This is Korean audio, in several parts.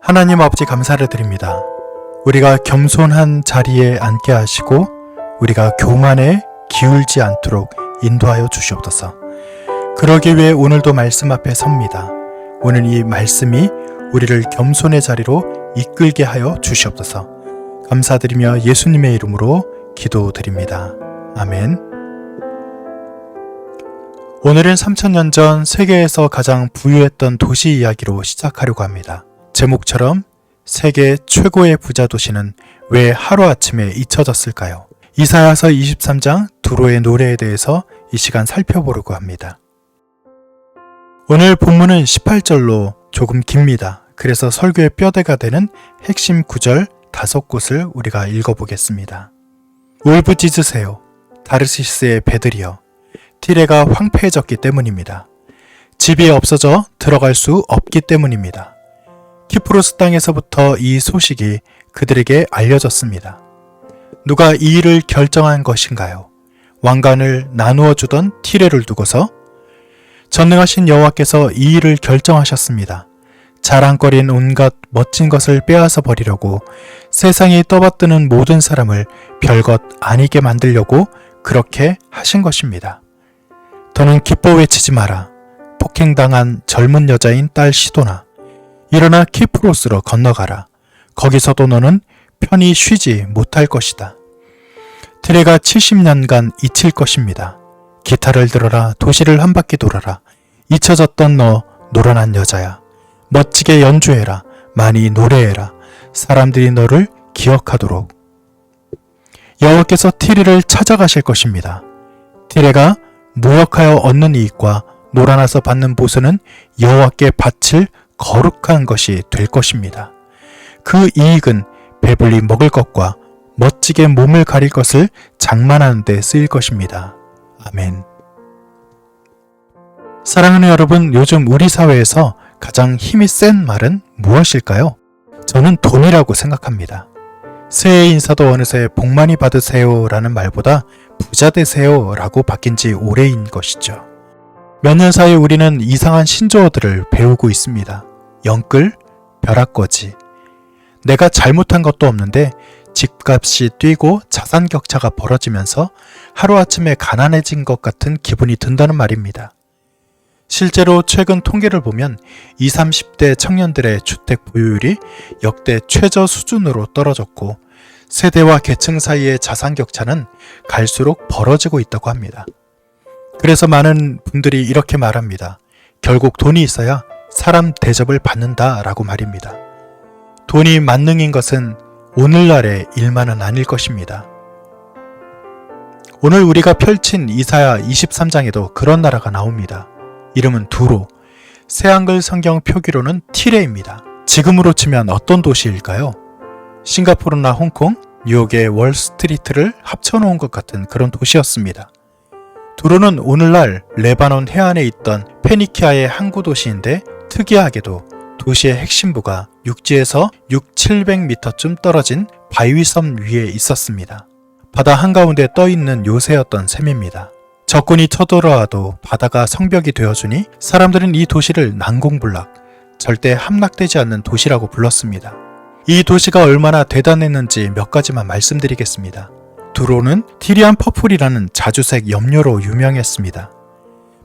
하나님 아버지 감사를 드립니다. 우리가 겸손한 자리에 앉게 하시고 우리가 교만에 기울지 않도록 인도하여 주시옵소서. 그러기 위해 오늘도 말씀 앞에 섭니다. 오늘 이 말씀이 우리를 겸손의 자리로 이끌게 하여 주시옵소서. 감사드리며 예수님의 이름으로 기도드립니다. 아멘. 오늘은 3000년 전 세계에서 가장 부유했던 도시 이야기로 시작하려고 합니다. 제목처럼 세계 최고의 부자 도시는 왜 하루아침에 잊혀졌을까요? 이사야서 23장 두로의 노래에 대해서 이 시간 살펴보려고 합니다. 오늘 본문은 18절로 조금 깁니다. 그래서 설교의 뼈대가 되는 핵심 구절 5곳을 우리가 읽어보겠습니다. 울부짖으세요. 다르시스의 배들이여. 티레가 황폐해졌기 때문입니다. 집이 없어져 들어갈 수 없기 때문입니다. 키프로스 땅에서부터 이 소식이 그들에게 알려졌습니다. 누가 이 일을 결정한 것인가요? 왕관을 나누어 주던 티레를 두고서 전능하신 여호와께서 이 일을 결정하셨습니다. 자랑거리인 온갖 멋진 것을 빼앗아 버리려고 세상이 떠받드는 모든 사람을 별것 아니게 만들려고 그렇게 하신 것입니다. 더는 기뻐 외치지 마라. 폭행당한 젊은 여자인 딸 시도나. 일어나 키프로스로 건너가라. 거기서도 너는 편히 쉬지 못할 것이다. 티레가 70년간 잊힐 것입니다. 기타를 들어라. 도시를 한 바퀴 돌아라. 잊혀졌던 너 노련한 여자야. 멋지게 연주해라. 많이 노래해라. 사람들이 너를 기억하도록. 여호와께서 티레를 찾아가실 것입니다. 티레가 무역하여 얻는 이익과 놀아나서 받는 보수는 여호와께 바칠 거룩한 것이 될 것입니다. 그 이익은 배불리 먹을 것과 멋지게 몸을 가릴 것을 장만하는 데 쓰일 것입니다. 아멘. 사랑하는 여러분, 요즘 우리 사회에서 가장 힘이 센 말은 무엇일까요? 저는 돈이라고 생각합니다. 새해 인사도 어느새 복 많이 받으세요 라는 말보다 부자 되세요 라고 바뀐 지 오래인 것이죠. 몇 년 사이 우리는 이상한 신조어들을 배우고 있습니다. 영끌, 벼락거지. 내가 잘못한 것도 없는데 집값이 뛰고 자산 격차가 벌어지면서 하루아침에 가난해진 것 같은 기분이 든다는 말입니다. 실제로 최근 통계를 보면 20, 30대 청년들의 주택 보유율이 역대 최저 수준으로 떨어졌고 세대와 계층 사이의 자산 격차는 갈수록 벌어지고 있다고 합니다. 그래서 많은 분들이 이렇게 말합니다. 결국 돈이 있어야 사람 대접을 받는다 라고 말입니다. 돈이 만능인 것은 오늘날의 일만은 아닐 것입니다. 오늘 우리가 펼친 이사야 23장에도 그런 나라가 나옵니다. 이름은 두로, 새한글 성경 표기로는 티레입니다. 지금으로 치면 어떤 도시일까요? 싱가포르나 홍콩, 뉴욕의 월스트리트를 합쳐놓은 것 같은 그런 도시였습니다. 두로는 오늘날 레바논 해안에 있던 페니키아의 항구 도시인데 특이하게도 도시의 핵심부가 육지에서 600-700m쯤 떨어진 바위섬 위에 있었습니다. 바다 한가운데 떠있는 요새였던 셈입니다. 적군이 쳐들어와도 바다가 성벽이 되어주니 사람들은 이 도시를 난공불락, 절대 함락되지 않는 도시라고 불렀습니다. 이 도시가 얼마나 대단했는지 몇 가지만 말씀드리겠습니다. 두로는 티리안 퍼플이라는 자주색 염료로 유명했습니다.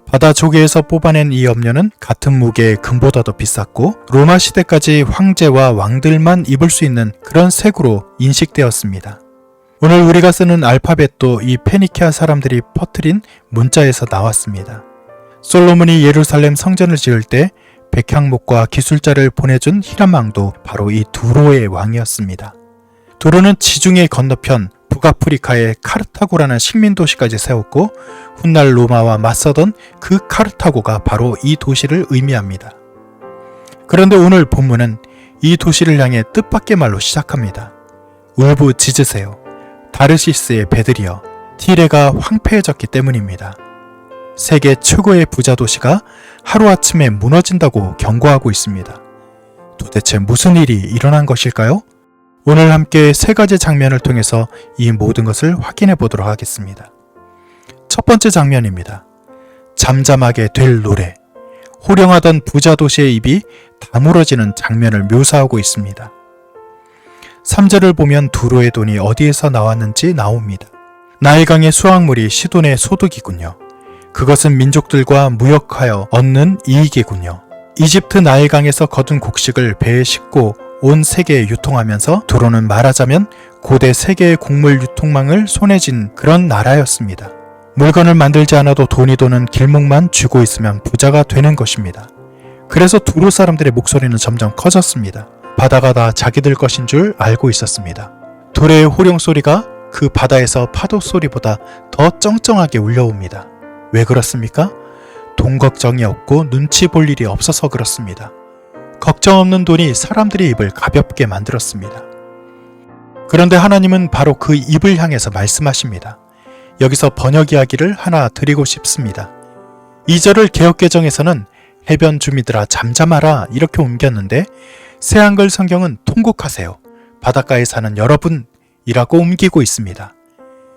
바다 조개에서 뽑아낸 이 염료는 같은 무게의 금보다도 비쌌고 로마 시대까지 황제와 왕들만 입을 수 있는 그런 색으로 인식되었습니다. 오늘 우리가 쓰는 알파벳도 이 페니키아 사람들이 퍼뜨린 문자에서 나왔습니다. 솔로몬이 예루살렘 성전을 지을 때 백향목과 기술자를 보내준 히람왕도 바로 이 두로의 왕이었습니다. 두로는 지중해 건너편 북아프리카의 카르타고라는 식민도시까지 세웠고 훗날 로마와 맞서던 그 카르타고가 바로 이 도시를 의미합니다. 그런데 오늘 본문은 이 도시를 향해 뜻밖의 말로 시작합니다. 울부짖으세요. 다르시스의 배들이여. 티레가 황폐해졌기 때문입니다. 세계 최고의 부자 도시가 하루아침에 무너진다고 경고하고 있습니다. 도대체 무슨 일이 일어난 것일까요? 오늘 함께 세 가지 장면을 통해서 이 모든 것을 확인해 보도록 하겠습니다. 첫 번째 장면입니다. 잠잠하게 될 노래. 호령하던 부자 도시의 입이 다물어지는 장면을 묘사하고 있습니다. 3절을 보면 두로의 돈이 어디에서 나왔는지 나옵니다. 나일강의 수확물이 시돈의 소득이군요. 그것은 민족들과 무역하여 얻는 이익이군요. 이집트 나일강에서 거둔 곡식을 배에 싣고 온 세계에 유통하면서 두로는 말하자면 고대 세계의 곡물 유통망을 손에 쥔 그런 나라였습니다. 물건을 만들지 않아도 돈이 도는 길목만 쥐고 있으면 부자가 되는 것입니다. 그래서 두로 사람들의 목소리는 점점 커졌습니다. 바다가 다 자기들 것인 줄 알고 있었습니다. 두로의 호령 소리가 그 바다에서 파도 소리보다 더 쩡쩡하게 울려옵니다. 왜 그렇습니까? 돈 걱정이 없고 눈치 볼 일이 없어서 그렇습니다. 걱정 없는 돈이 사람들의 입을 가볍게 만들었습니다. 그런데 하나님은 바로 그 입을 향해서 말씀하십니다. 여기서 번역 이야기를 하나 드리고 싶습니다. 2절을 개역개정에서는 해변 주민들아 잠잠하라 이렇게 옮겼는데 새한글 성경은 통곡하세요. 바닷가에 사는 여러분이라고 옮기고 있습니다.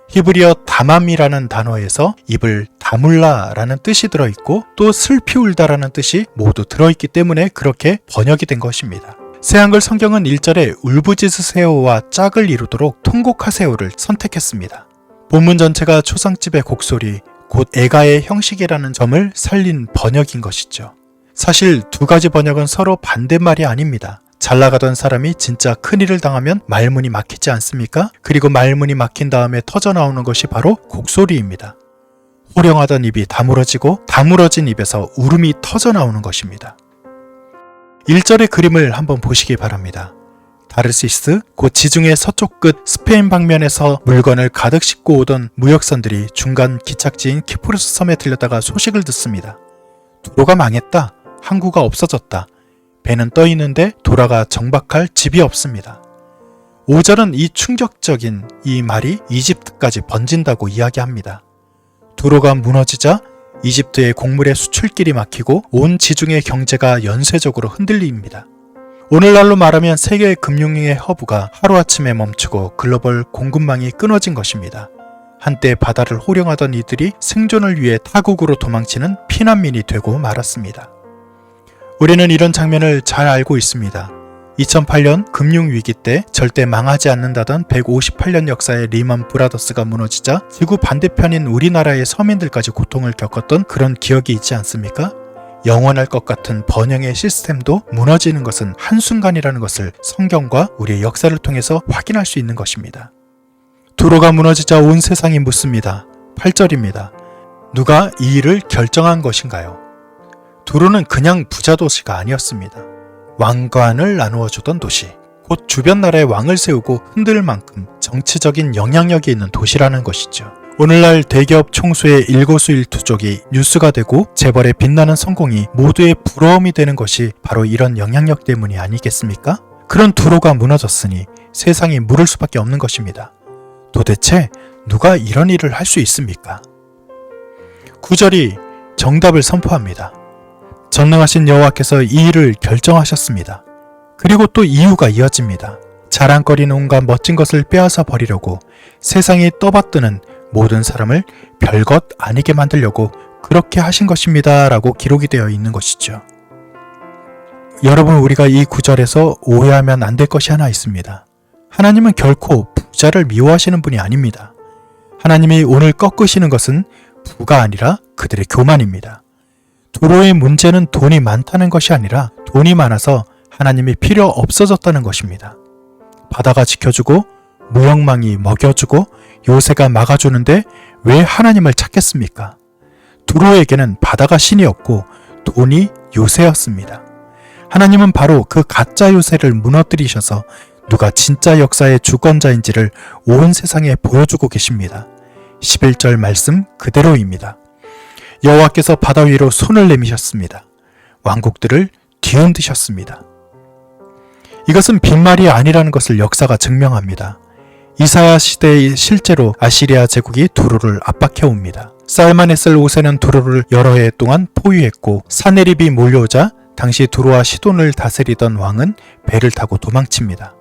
히브리어 다맘이라는 단어에서 입을 다물라라는 뜻이 들어있고 또 슬피 울다라는 뜻이 모두 들어있기 때문에 그렇게 번역이 된 것입니다. 새한글 성경은 1절에 울부짖으세요와 짝을 이루도록 통곡하세요를 선택했습니다. 본문 전체가 초상집의 곡소리, 곧 애가의 형식이라는 점을 살린 번역인 것이죠. 사실 두 가지 번역은 서로 반대말이 아닙니다. 잘 나가던 사람이 진짜 큰일을 당하면 말문이 막히지 않습니까? 그리고 말문이 막힌 다음에 터져나오는 것이 바로 곡소리입니다. 호령하던 입이 다물어지고 다물어진 입에서 울음이 터져나오는 것입니다. 1절의 그림을 한번 보시기 바랍니다. 다르시스, 곧 지중해 서쪽 끝 스페인 방면에서 물건을 가득 싣고 오던 무역선들이 중간 기착지인 키프로스 섬에 들렸다가 소식을 듣습니다. 두로가 망했다. 항구가 없어졌다. 배는 떠 있는데 돌아가 정박할 집이 없습니다. 5절은 이 충격적인 이 말이 이집트까지 번진다고 이야기합니다. 두로가 무너지자 이집트의 곡물의 수출길이 막히고 온 지중해 경제가 연쇄적으로 흔들립니다. 오늘날로 말하면 세계 금융의 허브가 하루아침에 멈추고 글로벌 공급망이 끊어진 것입니다. 한때 바다를 호령하던 이들이 생존을 위해 타국으로 도망치는 피난민이 되고 말았습니다. 우리는 이런 장면을 잘 알고 있습니다. 2008년 금융위기 때 절대 망하지 않는다던 158년 역사의 리먼 브라더스가 무너지자 지구 반대편인 우리나라의 서민들까지 고통을 겪었던 그런 기억이 있지 않습니까? 영원할 것 같은 번영의 시스템도 무너지는 것은 한순간이라는 것을 성경과 우리의 역사를 통해서 확인할 수 있는 것입니다. 두로가 무너지자 온 세상이 묻습니다. 8절입니다. 누가 이 일을 결정한 것인가요? 두로는 그냥 부자 도시가 아니었습니다. 왕관을 나누어 주던 도시, 곧 주변 나라에 왕을 세우고 흔들 만큼 정치적인 영향력이 있는 도시라는 것이죠. 오늘날 대기업 총수의 일거수일투족이 뉴스가 되고 재벌의 빛나는 성공이 모두의 부러움이 되는 것이 바로 이런 영향력 때문이 아니겠습니까? 그런 두로가 무너졌으니 세상이 물을 수밖에 없는 것입니다. 도대체 누가 이런 일을 할 수 있습니까? 9절이 정답을 선포합니다. 전능하신 여호와께서 이 일을 결정하셨습니다. 그리고 또 이유가 이어집니다. 자랑거리는 온갖 멋진 것을 빼앗아 버리려고 세상이 떠받드는 모든 사람을 별것 아니게 만들려고 그렇게 하신 것입니다. 라고 기록이 되어 있는 것이죠. 여러분, 우리가 이 구절에서 오해하면 안 될 것이 하나 있습니다. 하나님은 결코 부자를 미워하시는 분이 아닙니다. 하나님이 오늘 꺾으시는 것은 부가 아니라 그들의 교만입니다. 두로의 문제는 돈이 많다는 것이 아니라 돈이 많아서 하나님이 필요 없어졌다는 것입니다. 바다가 지켜주고 무역망이 먹여주고 요새가 막아주는데 왜 하나님을 찾겠습니까? 두로에게는 바다가 신이었고 돈이 요새였습니다. 하나님은 바로 그 가짜 요새를 무너뜨리셔서 누가 진짜 역사의 주권자인지를 온 세상에 보여주고 계십니다. 11절 말씀 그대로입니다. 여호와께서 바다 위로 손을 내미셨습니다. 왕국들을 뒤흔드셨습니다. 이것은 빈말이 아니라는 것을 역사가 증명합니다. 이사야 시대에 실제로 아시리아 제국이 두로를 압박해옵니다. 살마네셀 5세는 두로를 여러 해 동안 포위했고 사네립이 몰려오자 당시 두로와 시돈을 다스리던 왕은 배를 타고 도망칩니다.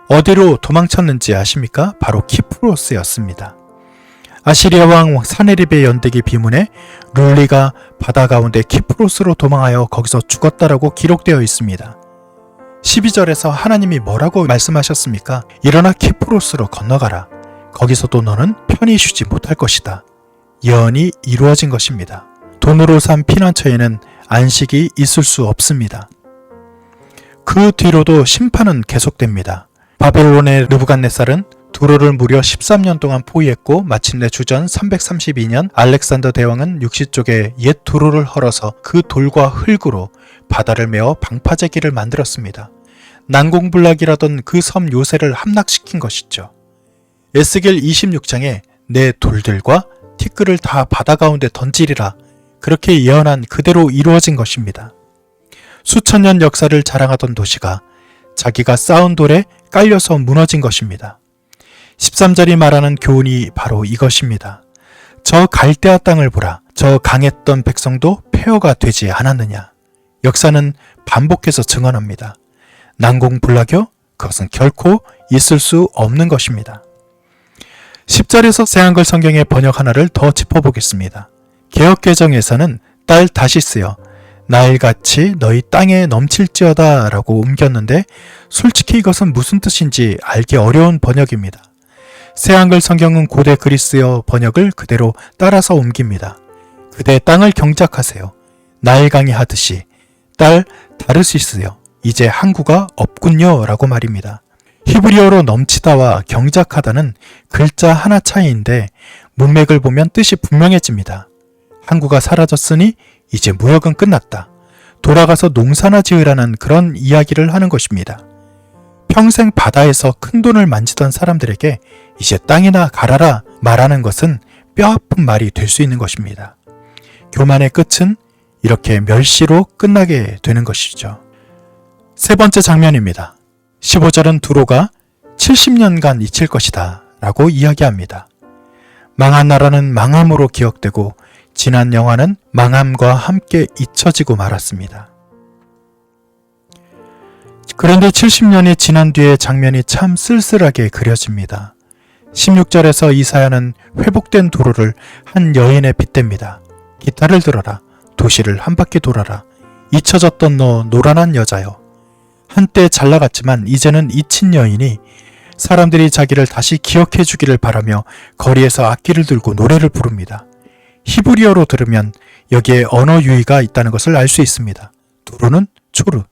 어디로 도망쳤는지 아십니까? 바로 키프로스였습니다. 아시리아 왕 사네립의 연대기 비문에 룰리가 바다 가운데 키프로스로 도망하여 거기서 죽었다라고 기록되어 있습니다. 12절에서 하나님이 뭐라고 말씀하셨습니까? 일어나 키프로스로 건너가라. 거기서도 너는 편히 쉬지 못할 것이다. 예언이 이루어진 것입니다. 돈으로 산 피난처에는 안식이 있을 수 없습니다. 그 뒤로도 심판은 계속됩니다. 바벨론의 느부갓네살은 두로를 무려 13년 동안 포위했고 마침내 주전 332년 알렉산더 대왕은 육시쪽에 옛 두로를 헐어서 그 돌과 흙으로 바다를 메어 방파제기를 만들었습니다. 난공불락이라던 그 섬 요새를 함락시킨 것이죠. 에스겔 26장에 내 돌들과 티끌을 다 바다 가운데 던지리라 그렇게 예언한 그대로 이루어진 것입니다. 수천 년 역사를 자랑하던 도시가 자기가 쌓은 돌에 깔려서 무너진 것입니다. 13절이 말하는 교훈이 바로 이것입니다. 저 갈대아 땅을 보라. 저 강했던 백성도 폐허가 되지 않았느냐. 역사는 반복해서 증언합니다. 난공불락이요? 그것은 결코 있을 수 없는 것입니다. 10절에서 새한글 성경의 번역 하나를 더 짚어보겠습니다. 개역개정에서는 딸 다시스여 나일같이 너희 땅에 넘칠지어다 라고 옮겼는데 솔직히 이것은 무슨 뜻인지 알기 어려운 번역입니다. 새한글 성경은 고대 그리스어 번역을 그대로 따라서 옮깁니다. 그대 땅을 경작하세요. 나일강이 하듯이 딸 다르시스여 이제 항구가 없군요 라고 말입니다. 히브리어로 넘치다와 경작하다는 글자 하나 차이인데 문맥을 보면 뜻이 분명해집니다. 항구가 사라졌으니 이제 무역은 끝났다. 돌아가서 농사나 지으라는 그런 이야기를 하는 것입니다. 평생 바다에서 큰 돈을 만지던 사람들에게 이제 땅이나 가라라 말하는 것은 뼈아픈 말이 될 수 있는 것입니다. 교만의 끝은 이렇게 멸시로 끝나게 되는 것이죠. 세 번째 장면입니다. 15절은 두로가 70년간 잊힐 것이다 라고 이야기합니다. 망한 나라는 망함으로 기억되고 지난 영화는 망함과 함께 잊혀지고 말았습니다. 그런데 70년이 지난 뒤의 장면이 참 쓸쓸하게 그려집니다. 16절에서 이사야는 회복된 도로를 한 여인에 빗댑니다. 기타를 들어라. 도시를 한 바퀴 돌아라. 잊혀졌던 너 노란한 여자여. 한때 잘 나갔지만 이제는 잊힌 여인이 사람들이 자기를 다시 기억해 주기를 바라며 거리에서 악기를 들고 노래를 부릅니다. 히브리어로 들으면 여기에 언어 유희가 있다는 것을 알 수 있습니다. 두로는 초르,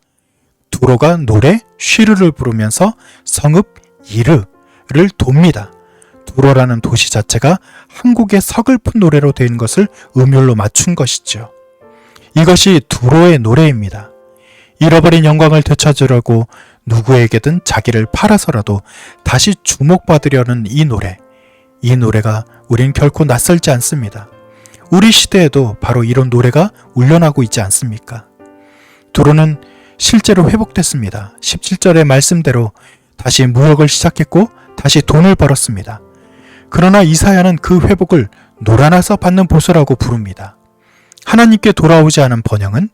두로가 노래 쉬르를 부르면서 성읍 이르를 돕니다. 두로라는 도시 자체가 한국의 서글픈 노래로 된 것을 음율로 맞춘 것이죠. 이것이 두로의 노래입니다. 잃어버린 영광을 되찾으려고 누구에게든 자기를 팔아서라도 다시 주목받으려는 이 노래. 이 노래가 우린 결코 낯설지 않습니다. 우리 시대에도 바로 이런 노래가 울려나고 있지 않습니까? 두로는 실제로 회복됐습니다. 17절의 말씀대로 다시 무역을 시작했고 다시 돈을 벌었습니다. 그러나 이사야는 그 회복을 노라나서 받는 보수라고 부릅니다. 하나님께 돌아오지 않은 번영은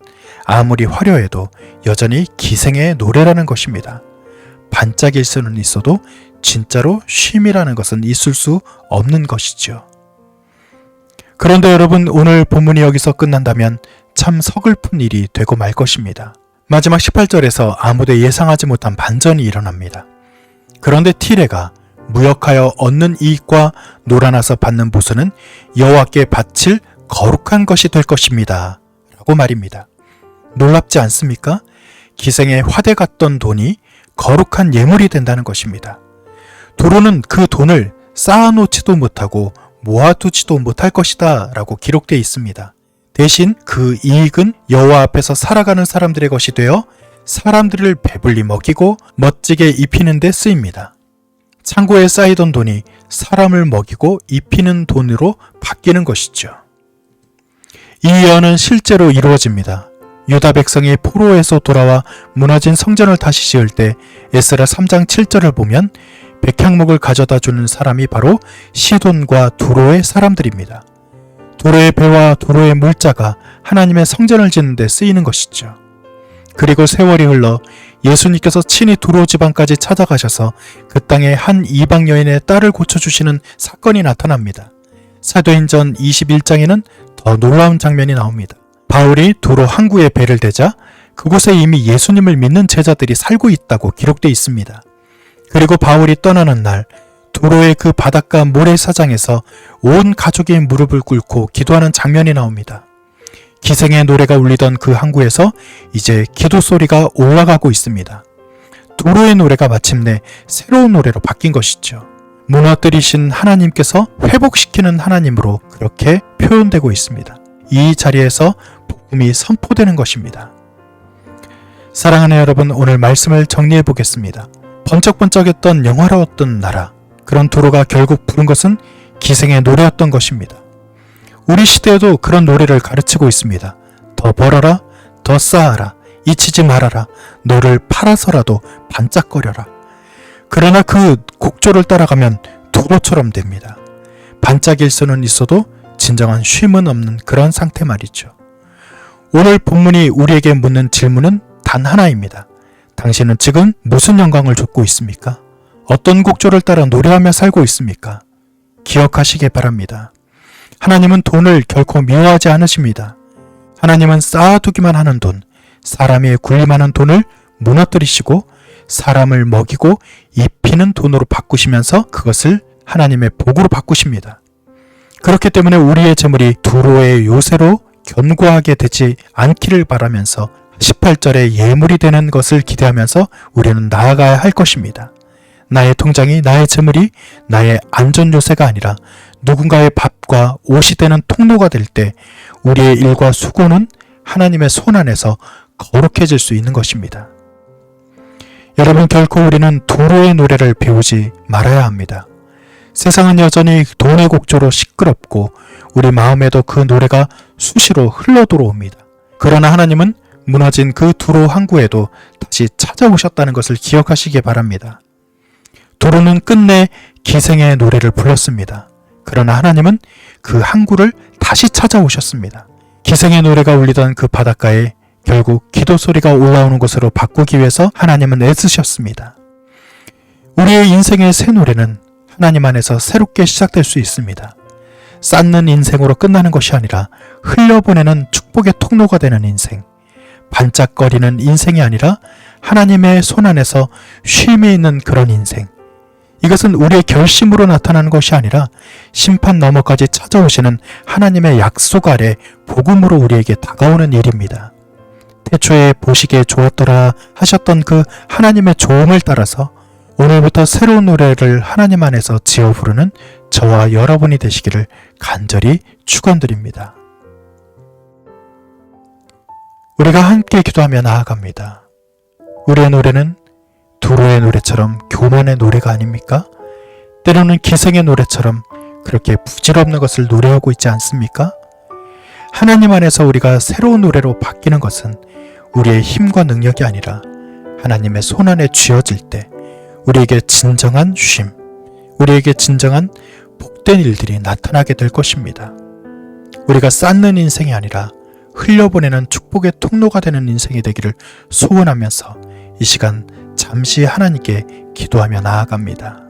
아무리 화려해도 여전히 기생의 노래라는 것입니다. 반짝일 수는 있어도 진짜로 쉼이라는 것은 있을 수 없는 것이죠. 그런데 여러분, 오늘 본문이 여기서 끝난다면 참 서글픈 일이 되고 말 것입니다. 마지막 18절에서 아무도 예상하지 못한 반전이 일어납니다. 그런데 티레가 무역하여 얻는 이익과 놀아나서 받는 보수는 여호와께 바칠 거룩한 것이 될 것입니다 라고 말입니다. 놀랍지 않습니까? 기생의 화대 같던 돈이 거룩한 예물이 된다는 것입니다. 도로는 그 돈을 쌓아놓지도 못하고 모아두지도 못할 것이다 라고 기록되어 있습니다. 대신 그 이익은 여호와 앞에서 살아가는 사람들의 것이 되어 사람들을 배불리 먹이고 멋지게 입히는 데 쓰입니다. 창고에 쌓이던 돈이 사람을 먹이고 입히는 돈으로 바뀌는 것이죠. 이 예언은 실제로 이루어집니다. 유다 백성이 포로에서 돌아와 무너진 성전을 다시 지을 때 에스라 3장 7절을 보면 백향목을 가져다 주는 사람이 바로 시돈과 두로의 사람들입니다. 두로의 배와 두로의 물자가 하나님의 성전을 짓는 데 쓰이는 것이죠. 그리고 세월이 흘러 예수님께서 친히 두로 지방까지 찾아가셔서 그 땅의 한 이방 여인의 딸을 고쳐주시는 사건이 나타납니다. 사도행전 21장에는 더 놀라운 장면이 나옵니다. 바울이 도로 항구에 배를 대자 그곳에 이미 예수님을 믿는 제자들이 살고 있다고 기록되어 있습니다. 그리고 바울이 떠나는 날 도로의 그 바닷가 모래사장에서 온 가족이 무릎을 꿇고 기도하는 장면이 나옵니다. 기생의 노래가 울리던 그 항구에서 이제 기도 소리가 올라가고 있습니다. 도로의 노래가 마침내 새로운 노래로 바뀐 것이죠. 무너뜨리신 하나님께서 회복시키는 하나님으로 그렇게 표현되고 있습니다. 이 자리에서 복음이 선포되는 것입니다. 사랑하는 여러분, 오늘 말씀을 정리해 보겠습니다. 번쩍번쩍했던 영화로웠던 나라, 그런 도로가 결국 부른 것은 기생의 노래였던 것입니다. 우리 시대에도 그런 노래를 가르치고 있습니다. 더 벌어라, 더 쌓아라, 잊히지 말아라, 너를 팔아서라도 반짝거려라. 그러나 그 곡조를 따라가면 도로처럼 됩니다. 반짝일 수는 있어도 진정한 쉼은 없는 그런 상태 말이죠. 오늘 본문이 우리에게 묻는 질문은 단 하나입니다. 당신은 지금 무슨 영광을 쫓고 있습니까? 어떤 곡조를 따라 노래하며 살고 있습니까? 기억하시기 바랍니다. 하나님은 돈을 결코 미워하지 않으십니다. 하나님은 쌓아두기만 하는 돈, 사람이 군림하는 돈을 무너뜨리시고 사람을 먹이고 입히는 돈으로 바꾸시면서 그것을 하나님의 복으로 바꾸십니다. 그렇기 때문에 우리의 재물이 두로의 요새로 견고하게 되지 않기를 바라면서 18절에 예물이 되는 것을 기대하면서 우리는 나아가야 할 것입니다. 나의 통장이, 나의 재물이 나의 안전 요새가 아니라 누군가의 밥과 옷이 되는 통로가 될 때 우리의 일과 수고는 하나님의 손 안에서 거룩해질 수 있는 것입니다. 여러분, 결코 우리는 도로의 노래를 배우지 말아야 합니다. 세상은 여전히 돈의 곡조로 시끄럽고 우리 마음에도 그 노래가 수시로 흘러 들어옵니다. 그러나 하나님은 무너진 그 도로 항구에도 다시 찾아오셨다는 것을 기억하시기 바랍니다. 도로는 끝내 기생의 노래를 불렀습니다. 그러나 하나님은 그 항구를 다시 찾아오셨습니다. 기생의 노래가 울리던 그 바닷가에 결국 기도 소리가 올라오는 곳으로 바꾸기 위해서 하나님은 애쓰셨습니다. 우리의 인생의 새 노래는 하나님 안에서 새롭게 시작될 수 있습니다. 쌓는 인생으로 끝나는 것이 아니라 흘려보내는 축복의 통로가 되는 인생, 반짝거리는 인생이 아니라 하나님의 손 안에서 쉼이 있는 그런 인생, 이것은 우리의 결심으로 나타나는 것이 아니라 심판 너머까지 찾아오시는 하나님의 약속 아래 복음으로 우리에게 다가오는 일입니다. 태초에 보시기에 좋았더라 하셨던 그 하나님의 조언을 따라서 오늘부터 새로운 노래를 하나님 안에서 지어 부르는 저와 여러분이 되시기를 간절히 축원드립니다. 우리가 함께 기도하며 나아갑니다. 우리의 노래는 도로의 노래처럼 교만의 노래가 아닙니까? 때로는 기생의 노래처럼 그렇게 부질없는 것을 노래하고 있지 않습니까? 하나님 안에서 우리가 새로운 노래로 바뀌는 것은 우리의 힘과 능력이 아니라 하나님의 손 안에 쥐어질 때 우리에게 진정한 쉼, 우리에게 진정한 복된 일들이 나타나게 될 것입니다. 우리가 쌓는 인생이 아니라 흘려보내는 축복의 통로가 되는 인생이 되기를 소원하면서 이 시간 잠시 하나님께 기도하며 나아갑니다.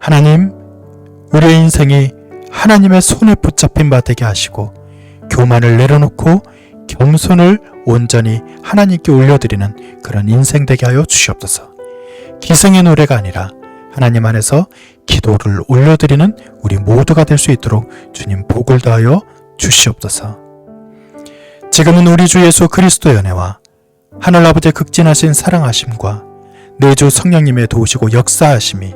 하나님, 우리의 인생이 하나님의 손에 붙잡힌 바 되게 하시고 교만을 내려놓고 겸손을 온전히 하나님께 올려드리는 그런 인생 되게 하여 주시옵소서. 기생의 노래가 아니라 하나님 안에서 기도를 올려드리는 우리 모두가 될 수 있도록 주님 복을 더하여 주시옵소서. 지금은 우리 주 예수 그리스도의 은혜와 하늘아버지의 극진하신 사랑하심과 내주 성령님의 도우시고 역사하심이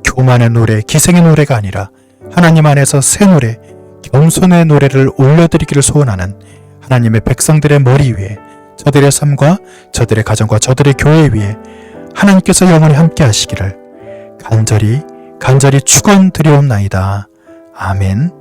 교만의 노래, 기생의 노래가 아니라 하나님 안에서 새 노래, 겸손의 노래를 올려드리기를 소원하는 하나님의 백성들의 머리 위에, 저들의 삶과 저들의 가정과 저들의 교회 위에 하나님께서 영원히 함께 하시기를 간절히 축원드리옵나이다. 아멘.